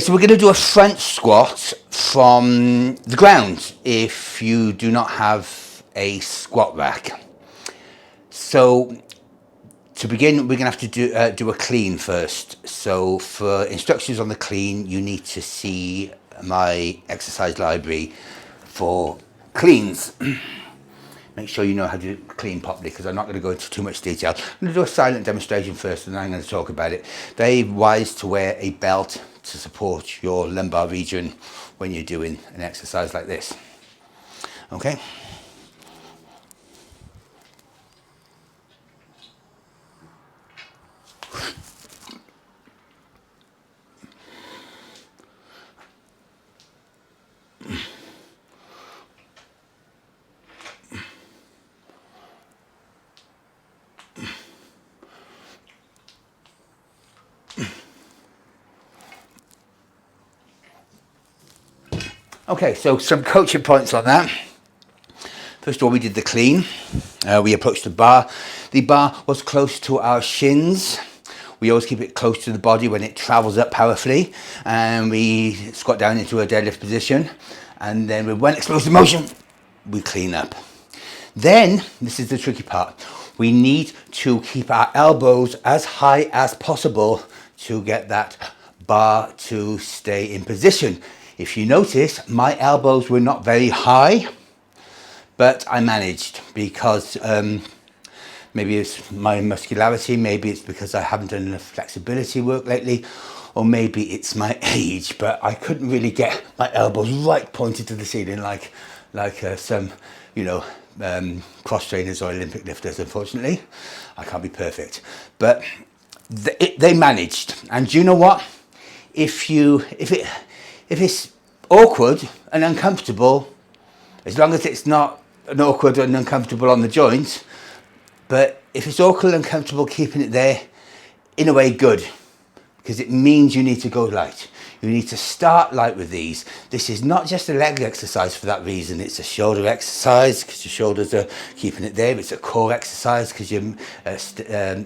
So we're going to do a front squat from the ground if you do not have a squat rack. So to begin, we're going to have to do a clean first. So for instructions on the clean, you need to see my exercise library for cleans. Make sure you know how to clean properly, because I'm not going to go into too much detail. I'm going to do a silent demonstration first, and then I'm going to talk about it. Very wise to wear a belt to support your lumbar region when you're doing an exercise like this. Okay? Okay, so some coaching points on that. First of all, we did the clean. We approached the bar. The bar was close to our shins. We always keep it close to the body when it travels up powerfully. And we squat down into a deadlift position. And then with one explosive motion, we clean up. Then, this is the tricky part. We need to keep our elbows as high as possible to get that bar to stay in position. If you notice, my elbows were not very high, but I managed because maybe it's my muscularity, maybe it's because I haven't done enough flexibility work lately, or maybe it's my age, but I couldn't really get my elbows right pointed to the ceiling like some, cross trainers or Olympic lifters. Unfortunately, I can't be perfect, but they managed. And do you know what? If it's awkward and uncomfortable, as long as it's not an awkward and uncomfortable on the joints, but if it's awkward and uncomfortable, keeping it there, in a way, good, because it means you need to go light. You need to start light with these. This is not just a leg exercise for that reason. It's a shoulder exercise because your shoulders are keeping it there. It's a core exercise because you're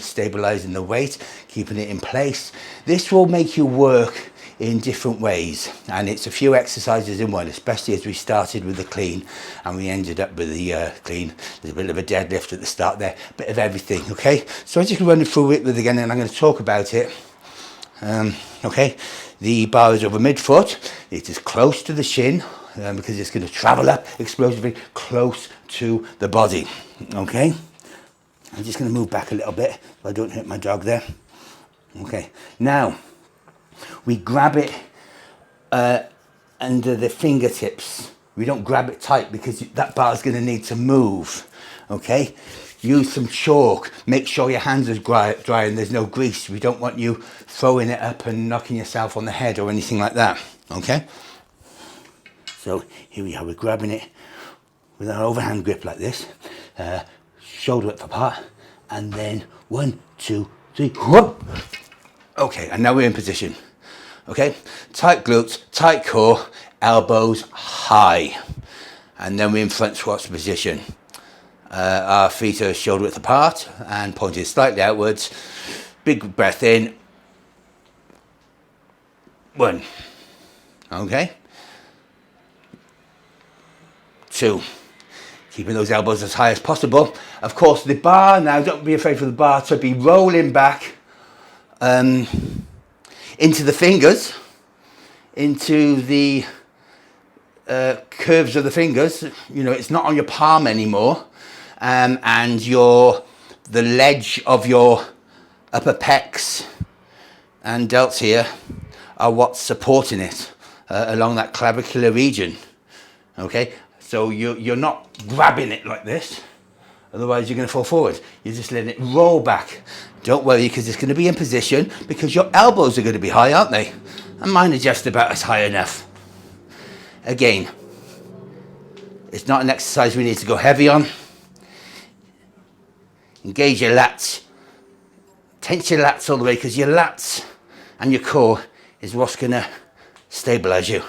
stabilizing the weight, keeping it in place. This will make you work in different ways, and it's a few exercises in one, especially as we started with the clean and we ended up with the clean. There's a bit of a deadlift at the start there, a bit of everything. Okay, so I'm just running through it again, and I'm going to talk about it. Okay, the bar is over midfoot. It is close to the shin because it's going to travel up explosively close to the body. Okay, I'm just going to move back a little bit so I don't hit my dog there. Okay, now we grab it under the fingertips. We don't grab it tight because that bar is going to need to move. Okay, use some chalk. Make sure your hands are dry and there's no grease. We don't want you throwing it up and knocking yourself on the head or anything like that. Okay, so here we are. We're grabbing it with our overhand grip like this, shoulder width apart, and then 1, 2, 3, whoop. Okay, and now we're in position. Okay, tight glutes, tight core, elbows high, and then we're in front squats position. Our feet are shoulder width apart and pointed slightly outwards. Big breath in. 1. Okay. 2. Keeping those elbows as high as possible. Of course, the bar now, don't be afraid for the bar to be rolling back into the fingers, into the curves of the fingers. It's not on your palm anymore. And the ledge of your upper pecs and delts here are what's supporting it along that clavicular region. Okay, so you're not grabbing it like this, otherwise you're going to fall forward. You're just letting it roll back. Don't worry, because it's going to be in position because your elbows are going to be high, aren't they? And mine are just about as high enough. Again, it's not an exercise we need to go heavy on. Engage your lats. Tense your lats all the way, because your lats and your core is what's going to stabilize you.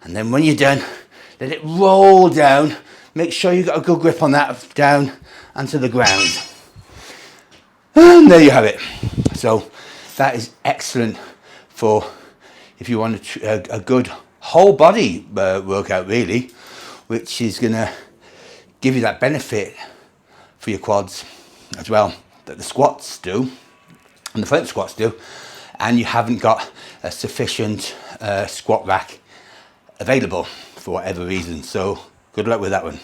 And then when you're done, let it roll down. Make sure you've got a good grip on that down and to the ground. And there you have it. So that is excellent for if you want a good whole body workout really, which is going to give you that benefit for your quads as well that the squats do and the front squats do, and you haven't got a sufficient squat rack available for whatever reason. So good luck with that one.